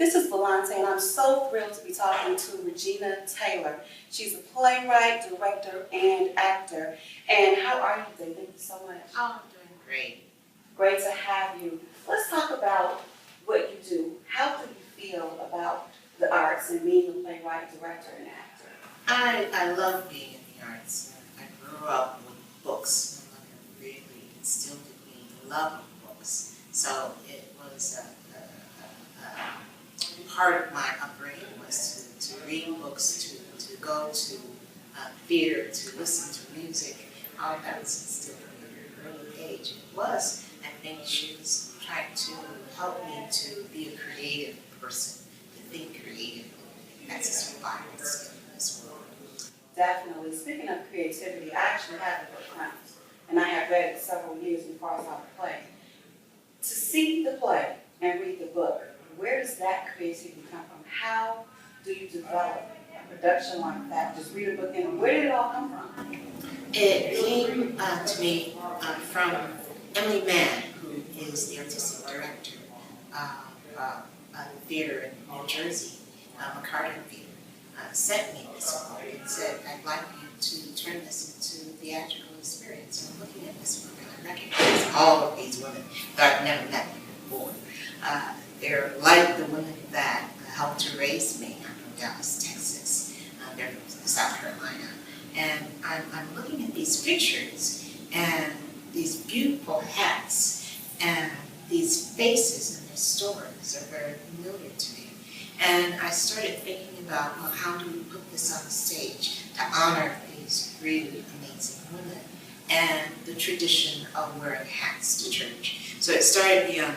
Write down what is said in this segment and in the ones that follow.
This is Valante, and I'm so thrilled to be talking to Regina Taylor. She's a playwright, director, and actor. And how are you today? Thank you so much. Oh, I'm doing great. Great to have you. Let's talk about what you do. How do you feel about the arts and being a playwright, director, and actor? I love being in the arts. I grew up with books. My mother really instilled in me the love of books. So it was part of my upbringing was to read books, to go to theater, to listen to music. All of that was instilled in me at an early age. It was, I think she was trying to help me to be a creative person, to think creatively. That's a survival skill in this world. Definitely. Speaking of creativity, I actually have the book Crowns, and I have read it several years before I saw the play. To see the play and read the book, where does that creativity come from? How do you develop a production like that? Just read a book and where did it all come from? It came to me from Emily Mann, who is the artistic director of the theater in New Jersey, McCarter Theater, sent me this book and said, I'd like you to turn this into a theatrical experience. So I'm looking at this book and I recognize all of these women that I've never met before. They're like the women that helped to raise me. I'm from Dallas, Texas. They're from South Carolina. And I'm looking at these pictures and these beautiful hats and these faces and their stories are very familiar to me. And I started thinking about, well, how do we put this on the stage to honor these really amazing women and the tradition of wearing hats to church. So it started me on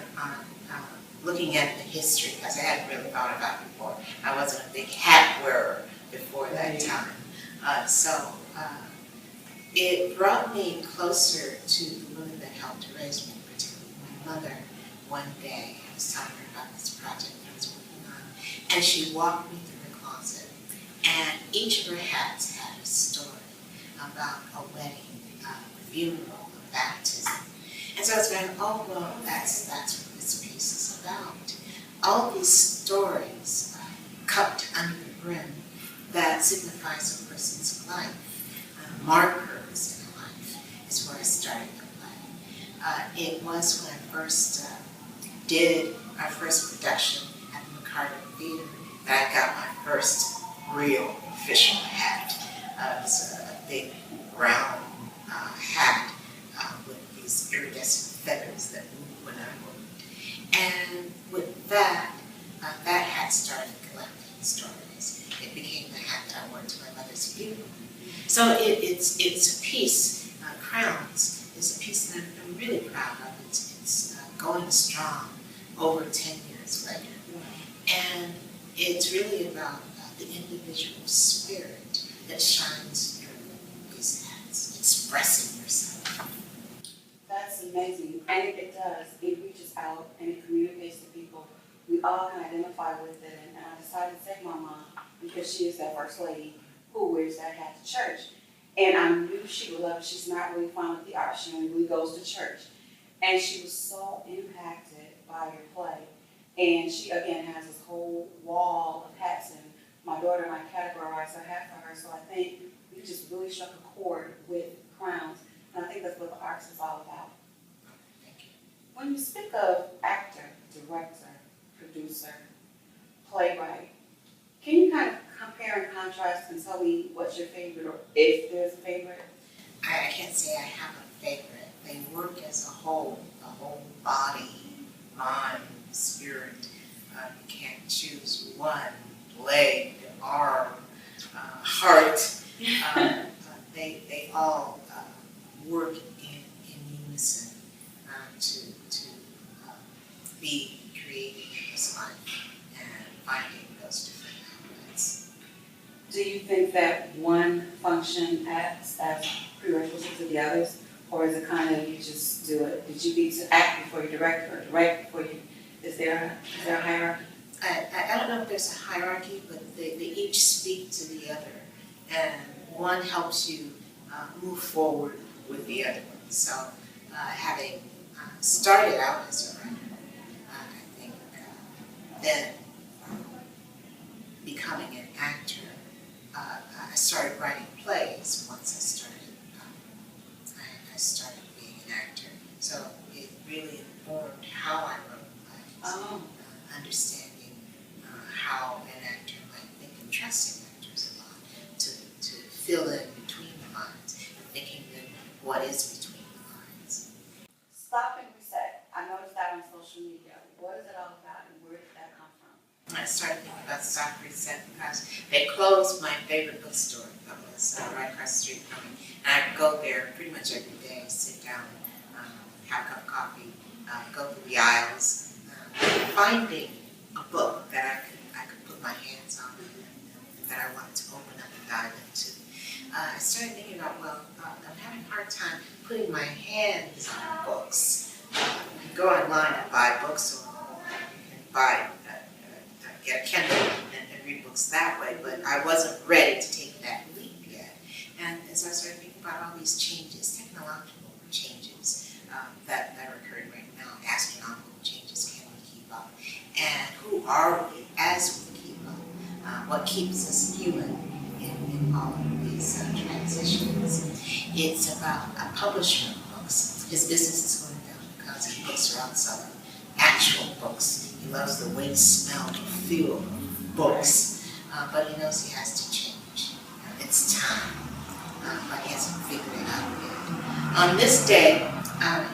looking at the history, because I hadn't really thought about it before. I wasn't a big hat wearer before that time. It brought me closer to the women that helped to raise me, particularly my mother. One day, I was telling her about this project I was working on, and she walked me through her closet, and each of her hats had a story about a wedding, a funeral, a baptism. And so I was going, oh, well, that's what this piece is about. All these stories cupped under the brim that signifies a person's life, markers in life, is where I started the play. It was when I first did our first production at the McCarter Theater that I got my first real official hat. It was a big round hat with these iridescent feathers that moved when I moved. And with that, that hat started collecting stories. It became the hat that I wore to my mother's funeral. So it's a piece, Crowns, is a piece that I'm really proud of. It's going strong over 10 years later. And it's really about the individual spirit that shines through these hats, expressing yourself. That's amazing. And it does. It reaches out and it communicates to people. We all can identify with it. And I decided to take my mom, because she is that first lady who wears that hat to church. And I knew she would love it. She's not really fond of the art. She only really goes to church. And she was so impacted by your play. And she, again, has this whole wall of hats. And my daughter and I categorized her hat for her. So I think we just really struck a chord with Crowns. And I think that's what the arts is all about. Thank you. When you speak of actor, director, producer, playwright, can you kind of compare and contrast and tell me what's your favorite, or if there's a favorite? I can't say I have a favorite. They work as a whole body, mind, spirit. You can't choose one, leg, arm, heart. They all work in unison to be creating this life and finding those different outlets. Do you think that one function acts as prerequisite to the others, or is it kind of you just do it? Did you need to act before you direct, or direct before you? Is there a hierarchy? I don't know if there's a hierarchy, but they each speak to the other, and one helps you move forward with the other one. So having started out as a writer, I think then started writing plays once I started being an actor. So it really informed how I wrote plays, understanding how an actor might think, and trusting actors a lot to fill in between the lines, and thinking that what is between the lines. Stop and Reset. I noticed that on social media. What is it all about and where did that come from? I started thinking about Stop.Reset because they closed my favorite bookstore that was right across the street from me. And I would go there pretty much every day, sit down, have a cup of coffee, go through the aisles, finding a book that I could put my hands on and that I wanted to open up and dive into. I started thinking about, well, I'm having a hard time putting my hands on books. You can go online and buy books, or you can get a Kindle and read books that way, but I wasn't ready to take that leap yet. And as I started thinking about all these changes, technological changes that are occurring right now, astronomical changes, can we keep up? And who are we as we keep up? What keeps us human in all of these transitions? It's about a publisher of books. His business is going down because his books are outselling actual books. He loves the weight, smell, and feel of books, but he knows he has to change. It's time, but he hasn't figured it out yet. On this day,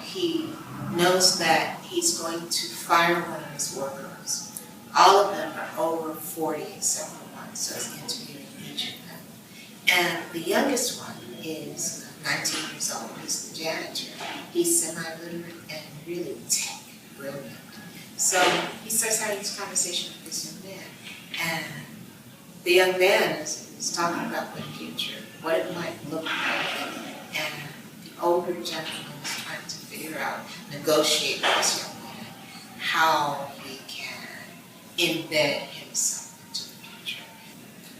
he knows that he's going to fire one of his workers. All of them are over 40 except for one, so he's interviewing each of them. And the youngest one is 19 years old. He's the janitor. He's semi-literate and really tech brilliant. So he starts having this conversation with this young man. And the young man is talking about the future, what it might look like. And the older gentleman is trying to figure out, negotiate with this young man, how he can embed himself into the future.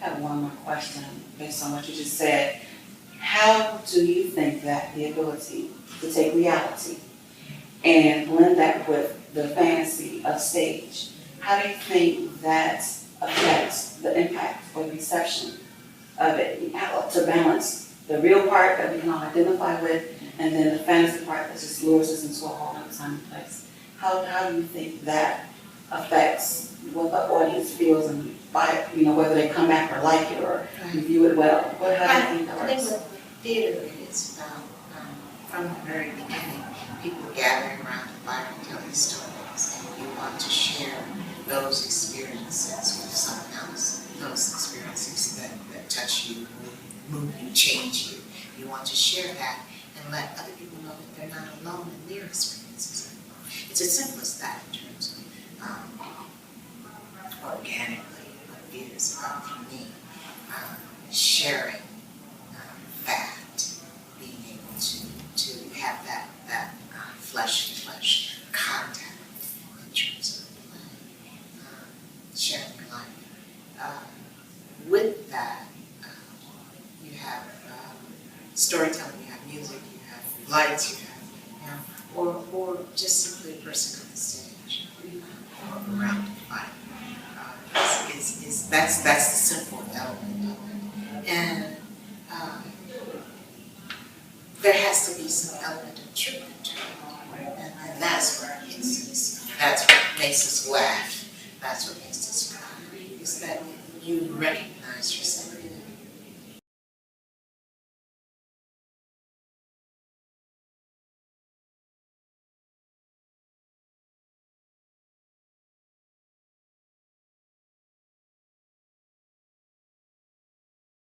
I have one more question based on what you just said. How do you think that the ability to take reality and blend that with the fantasy of stage, how do you think that affects the impact or the reception of it? How to balance the real part that we can all identify with and then the fantasy part that just lures us into a whole other time and place? How do you think that affects what the audience feels and by, whether they come back or like it or review it well? How do you think that works? I think with theater is about, from the very beginning, people gathering around the fire and telling stories. And you want to share those experiences with someone else, those experiences that touch you, move you, change you. You want to share that and let other people know that they're not alone in their experiences. It's as simple as that in terms of organically what theater is about for me. Sharing that, being able to have that flesh-to-flesh contact in terms of play, sharing life. With that, you have storytelling, you have music, you have lights, you have, or just simply a person on the stage, or around the fire. That's the simple element of it. And there has to be some element of truth to it. And that's where it hits us. That's what makes us laugh. That's what makes us cry. Is that you recognize yourself in